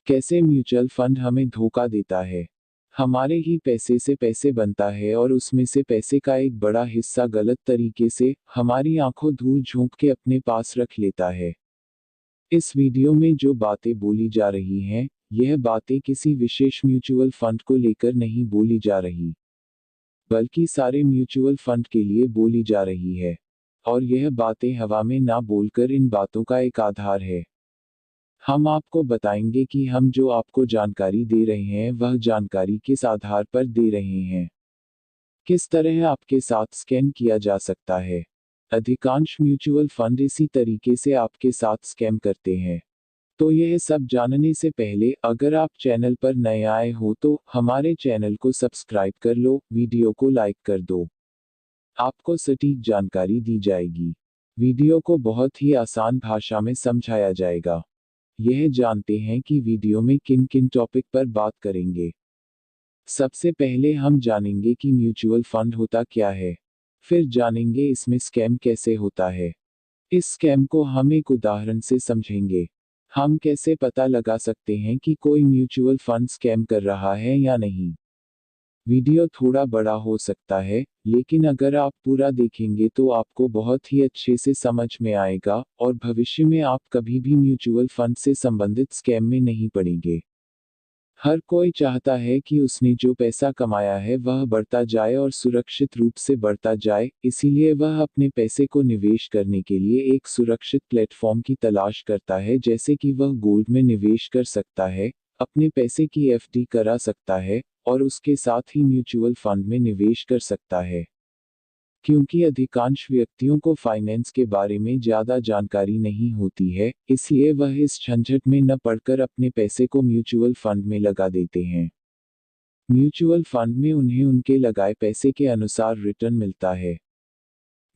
कैसे mutual fund हमें धोखा देता है। हमारे ही पैसे से पैसे बनता है और उसमें से पैसे का एक बड़ा हिस्सा गलत तरीके से हमारी आंखों धूल झोंक के अपने पास रख लेता है। इस वीडियो में जो बातें बोली जा रही हैं, यह बातें किसी विशेष म्यूचुअल फंड को लेकर नहीं बोली जा रही, बल्कि सारे म्यूचुअल फंड के लिए बोली जा रही है। और यह बातें हवा में ना बोलकर इन बातों का एक आधार है। हम आपको बताएंगे कि हम जो आपको जानकारी दे रहे हैं वह जानकारी किस आधार पर दे रहे हैं, किस तरह आपके साथ स्कैम किया जा सकता है। अधिकांश म्यूचुअल फंड इसी तरीके से आपके साथ स्कैम करते हैं। तो यह सब जानने से पहले अगर आप चैनल पर नए आए हो तो हमारे चैनल को सब्सक्राइब कर लो, वीडियो को लाइक कर दो। आपको सटीक जानकारी दी जाएगी। वीडियो को बहुत ही आसान भाषा में समझाया जाएगा। यह जानते हैं कि वीडियो में किन किन टॉपिक पर बात करेंगे। सबसे पहले हम जानेंगे कि म्यूचुअल फंड होता क्या है। फिर जानेंगे इसमें स्कैम कैसे होता है। इस स्कैम को हम एक उदाहरण से समझेंगे। हम कैसे पता लगा सकते हैं कि कोई म्यूचुअल फंड स्कैम कर रहा है या नहीं। वीडियो थोड़ा बड़ा हो सकता है, लेकिन अगर आप पूरा देखेंगे तो आपको बहुत ही अच्छे से समझ में आएगा और भविष्य में आप कभी भी म्यूचुअल फंड से संबंधित स्कैम में नहीं पड़ेंगे। हर कोई चाहता है कि उसने जो पैसा कमाया है वह बढ़ता जाए और सुरक्षित रूप से बढ़ता जाए, इसीलिए वह अपने पैसे को निवेश करने के लिए एक सुरक्षित प्लेटफॉर्म की तलाश करता है, जैसे कि वह गोल्ड में निवेश कर सकता है, अपने पैसे की एफडी करा सकता है और उसके साथ ही म्यूचुअल फंड में निवेश कर सकता है। क्योंकि अधिकांश व्यक्तियों को फाइनेंस के बारे में ज़्यादा जानकारी नहीं होती है, इसलिए वह इस झंझट में न पड़कर अपने पैसे को म्यूचुअल फंड में लगा देते हैं। म्यूचुअल फंड में उन्हें उनके लगाए पैसे के अनुसार रिटर्न मिलता है।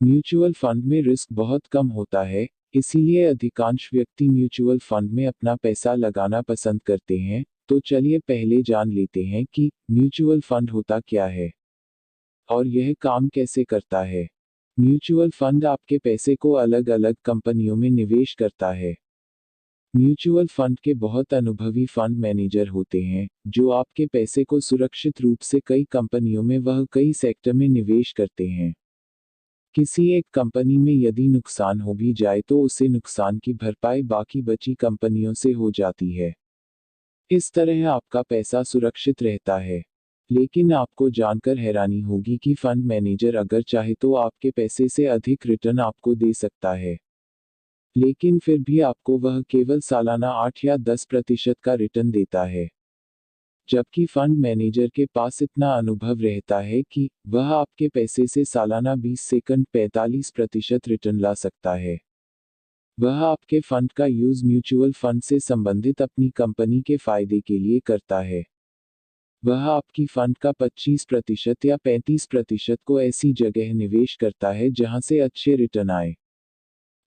म्यूचुअल फंड में रिस्क बहुत कम होता है, इसीलिए अधिकांश व्यक्ति म्यूचुअल फंड में अपना पैसा लगाना पसंद करते हैं। तो चलिए पहले जान लेते हैं कि म्यूचुअल फंड होता क्या है और यह काम कैसे करता है। म्यूचुअल फंड आपके पैसे को अलग अलग कंपनियों में निवेश करता है। म्यूचुअल फंड के बहुत अनुभवी फंड मैनेजर होते हैं, जो आपके पैसे को सुरक्षित रूप से कई कंपनियों में वह कई सेक्टर में निवेश करते हैं। किसी एक कंपनी में यदि नुकसान हो भी जाए तो उसे नुकसान की भरपाई बाकी बची कंपनियों से हो जाती है। इस तरह आपका पैसा सुरक्षित रहता है। लेकिन आपको जानकर हैरानी होगी कि फंड मैनेजर अगर चाहे तो आपके पैसे से अधिक रिटर्न आपको दे सकता है। लेकिन फिर भी आपको वह केवल सालाना 8 या 10% का रिटर्न देता है। जबकि फंड मैनेजर के पास इतना अनुभव रहता है कि वह आपके पैसे से सालाना 20 सेकंड 45% रिटर्न ला सकता है। वह आपके फंड का यूज म्यूचुअल फंड से संबंधित अपनी कंपनी के फायदे के लिए करता है। वह आपकी फंड का 25% या 35% को ऐसी जगह निवेश करता है जहां से अच्छे रिटर्न आए।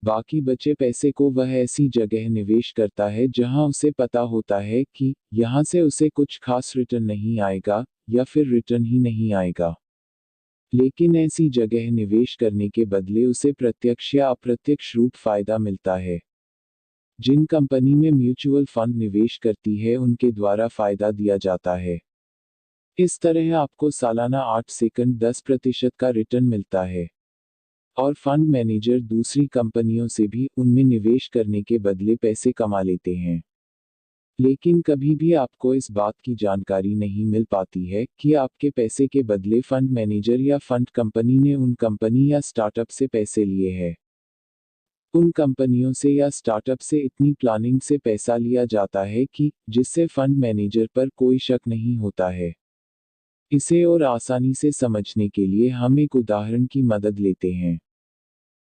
बाकी बचे पैसे को वह ऐसी जगह निवेश करता है जहां उसे पता होता है कि यहां से उसे कुछ खास रिटर्न नहीं आएगा या फिर रिटर्न ही नहीं आएगा। लेकिन ऐसी जगह निवेश करने के बदले उसे प्रत्यक्ष या अप्रत्यक्ष रूप फायदा मिलता है। जिन कंपनी में म्यूचुअल फंड निवेश करती है उनके द्वारा फायदा दिया जाता है। इस तरह आपको सालाना 8 सेकंड 10% का रिटर्न मिलता है। और फंड मैनेजर दूसरी कंपनियों से भी उनमें निवेश करने के बदले पैसे कमा लेते हैं। लेकिन कभी भी आपको इस बात की जानकारी नहीं मिल पाती है कि आपके पैसे के बदले फंड मैनेजर या फंड कंपनी ने उन कंपनी या स्टार्टअप से पैसे लिए हैं। उन कंपनियों से या स्टार्टअप से इतनी प्लानिंग से पैसा लिया जाता है कि जिससे फंड मैनेजर पर कोई शक नहीं होता है। इसे और आसानी से समझने के लिए हम एक उदाहरण की मदद लेते हैं।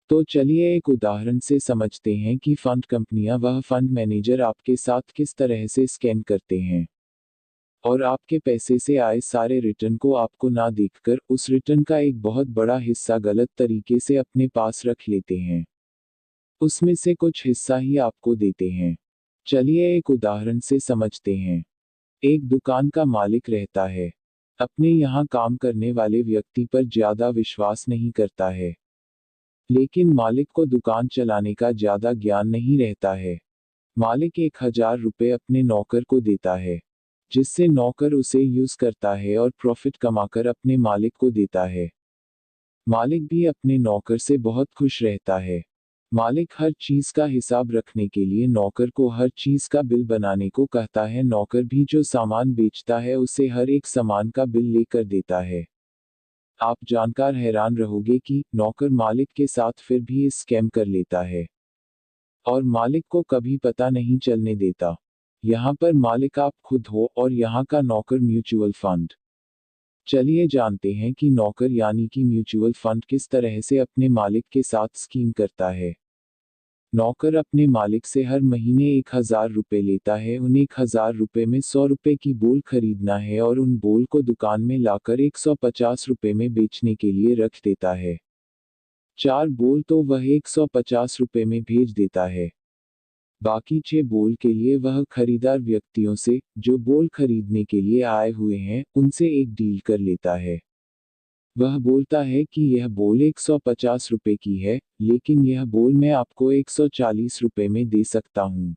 तो चलिए एक उदाहरण से समझते हैं कि फंड कंपनियां वह फंड मैनेजर आपके साथ किस तरह से स्कैम करते हैं और आपके पैसे से आए सारे रिटर्न को आपको ना देखकर उस रिटर्न का एक बहुत बड़ा हिस्सा गलत तरीके से अपने पास रख लेते हैं। उसमें से कुछ हिस्सा ही आपको देते हैं। चलिए एक उदाहरण से समझते हैं। एक दुकान का मालिक रहता है। अपने यहाँ काम करने वाले व्यक्ति पर ज्यादा विश्वास नहीं करता है। लेकिन मालिक को दुकान चलाने का ज्यादा ज्ञान नहीं रहता है। मालिक 1000 रुपये अपने नौकर को देता है, जिससे नौकर उसे यूज करता है और प्रॉफिट कमाकर अपने मालिक को देता है। मालिक भी अपने नौकर से बहुत खुश रहता है। मालिक हर चीज का हिसाब रखने के लिए नौकर को हर चीज का बिल बनाने को कहता है। नौकर भी जो सामान बेचता है उसे हर एक सामान का बिल लेकर देता है। आप जानकर हैरान रहोगे कि नौकर मालिक के साथ फिर भी इस स्कैम कर लेता है और मालिक को कभी पता नहीं चलने देता। यहाँ पर मालिक आप खुद हो और यहाँ का नौकर म्यूचुअल फंड। चलिए जानते हैं कि नौकर यानी कि म्यूचुअल फंड किस तरह से अपने मालिक के साथ स्कीम करता है। नौकर अपने मालिक से हर महीने 1000 रुपये लेता है। उन 1000 रुपये में 100 रुपये की बोल खरीदना है और उन बोल को दुकान में लाकर 150 रुपये में बेचने के लिए रख देता है। 4 बोल तो वह 150 रुपये में भेज देता है। बाकी 6 बोल के लिए वह खरीदार व्यक्तियों से, जो बोल खरीदने के लिए आए हुए हैं, उनसे एक डील कर लेता है। वह बोलता है कि यह बोल 150 रुपये की है, लेकिन यह बोल मैं आपको 140 रुपये में दे सकता हूँ।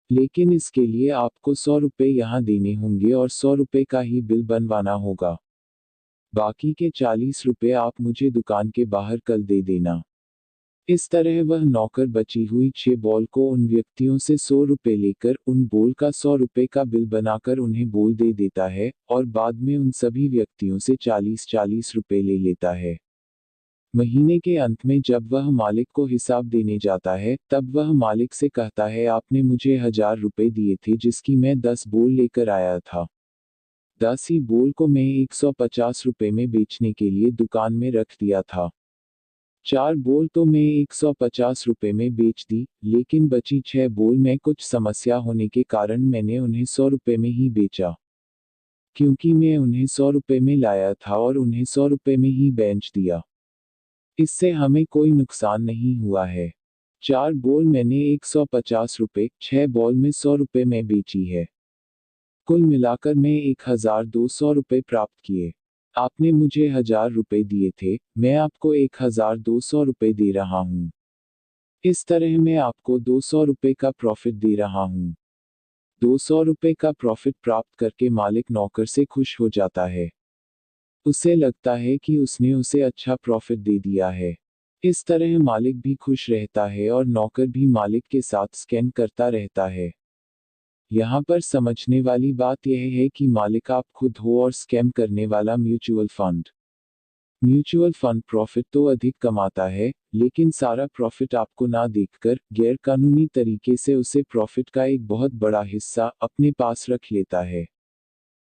लेकिन इसके लिए आपको 100 रुपये यहाँ देने होंगे और 100 रुपये का ही बिल बनवाना होगा। बाकी के 40 रुपये आप मुझे दुकान के बाहर कल दे देना। इस तरह वह नौकर बची हुई 6 बॉल को उन व्यक्तियों से 100 रुपये लेकर उन बोल का 100 रुपये का बिल बनाकर उन्हें बोल दे देता है और बाद में उन सभी व्यक्तियों से 40-40 रुपये ले लेता है। महीने के अंत में जब वह मालिक को हिसाब देने जाता है, तब वह मालिक से कहता है आपने मुझे 1000 रुपये दिए थे जिसकी मैं 10 बोल लेकर आया था। 10 ही बोल को मैं 150 रुपये में बेचने के लिए दुकान में रख दिया था। 4 बोल तो मैं 150 रुपये में बेच दी, लेकिन बची 6 बोल में कुछ समस्या होने के कारण मैंने उन्हें 100 रुपये में ही बेचा। क्योंकि मैं उन्हें 100 रुपये में लाया था और उन्हें 100 रुपये में ही बेच दिया। इससे हमें कोई नुकसान नहीं हुआ है। 4 बोल मैंने 150 रुपये, 6 बोल में 100 रुपये में बेची है। कुल मिलाकर मैं 1200 रुपये प्राप्त किए। आपने मुझे 1000 रुपये दिए थे, मैं आपको 1200 रुपये दे रहा हूँ। इस तरह मैं आपको 200 रुपये का प्रॉफिट दे रहा हूँ। 200 रुपये का प्रॉफिट प्राप्त करके मालिक नौकर से खुश हो जाता है। उसे लगता है कि उसने उसे अच्छा प्रॉफिट दे दिया है। इस तरह मालिक भी खुश रहता है और नौकर भी मालिक के साथ स्कैम करता रहता है। यहाँ पर समझने वाली बात यह है कि मालिक आप खुद हो और स्कैम करने वाला mutual fund. Mutual fund profit तो अधिक कमाता है, लेकिन सारा प्रॉफिट आपको ना देखकर गैरकानूनी तरीके से उसे प्रॉफिट का एक बहुत बड़ा हिस्सा अपने पास रख लेता है।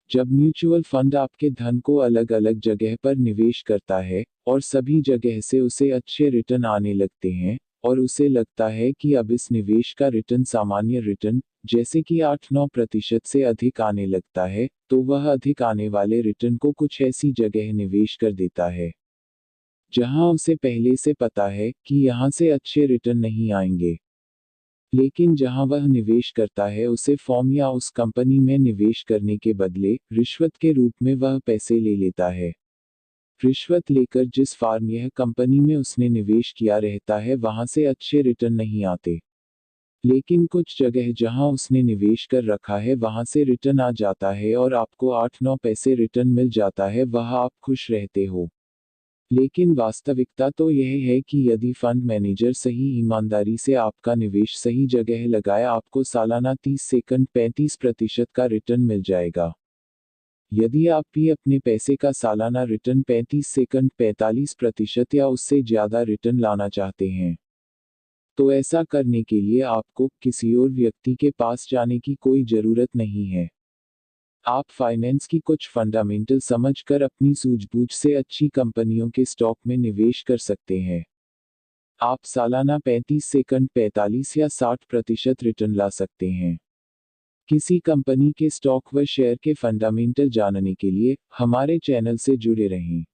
जब म्यूचुअल फंड आपके धन को अलग अलग जगह पर निवेश करता है और सभी जगह से उसे अच्छे रिटर्न आने लगते हैं और उसे लगता है कि अब इस निवेश का रिटर्न सामान्य रिटर्न जैसे कि 8-9% से अधिक आने लगता है, तो वह अधिक आने वाले रिटर्न को कुछ ऐसी जगह निवेश कर देता है जहां उसे पहले से पता है कि यहां से अच्छे रिटर्न नहीं आएंगे। लेकिन जहां वह निवेश करता है उसे फॉर्म या उस कंपनी में निवेश करने के बदले रिश्वत के रूप में वह पैसे ले लेता है। रिश्वत लेकर जिस फार्म यह कंपनी में उसने निवेश किया रहता है वहां से अच्छे रिटर्न नहीं आते। लेकिन कुछ जगह जहां उसने निवेश कर रखा है वहां से रिटर्न आ जाता है और आपको 8-9 पैसे रिटर्न मिल जाता है, वह आप खुश रहते हो। लेकिन वास्तविकता तो यह है कि यदि फंड मैनेजर सही ईमानदारी से आपका निवेश सही जगह लगाए आपको सालाना 30-35% का रिटर्न मिल जाएगा। यदि आप भी अपने पैसे का सालाना रिटर्न 35-45% या उससे ज़्यादा रिटर्न लाना चाहते हैं, तो ऐसा करने के लिए आपको किसी और व्यक्ति के पास जाने की कोई ज़रूरत नहीं है। आप फाइनेंस की कुछ फंडामेंटल समझकर अपनी सूझबूझ से अच्छी कंपनियों के स्टॉक में निवेश कर सकते हैं। आप सालाना 35-45 या 60% रिटर्न ला सकते हैं। किसी कंपनी के स्टॉक व शेयर के फंडामेंटल जानने के लिए हमारे चैनल से जुड़े रहें।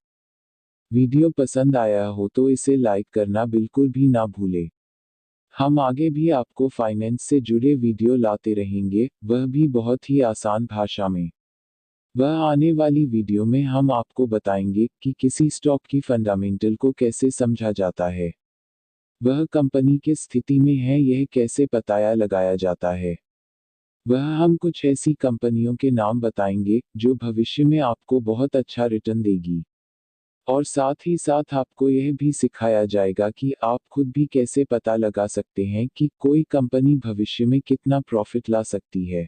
वीडियो पसंद आया हो तो इसे लाइक करना बिल्कुल भी ना भूलें। हम आगे भी आपको फाइनेंस से जुड़े वीडियो लाते रहेंगे, वह भी बहुत ही आसान भाषा में। वह आने वाली वीडियो में हम आपको बताएंगे कि किसी स्टॉक की फंडामेंटल को कैसे समझा जाता है। वह कंपनी किस स्थिति में है यह कैसे पता लगाया जाता है। वह हम कुछ ऐसी कंपनियों के नाम बताएंगे जो भविष्य में आपको बहुत अच्छा रिटर्न देगी। और साथ ही साथ आपको यह भी सिखाया जाएगा कि आप खुद भी कैसे पता लगा सकते हैं कि कोई कंपनी भविष्य में कितना प्रॉफिट ला सकती है।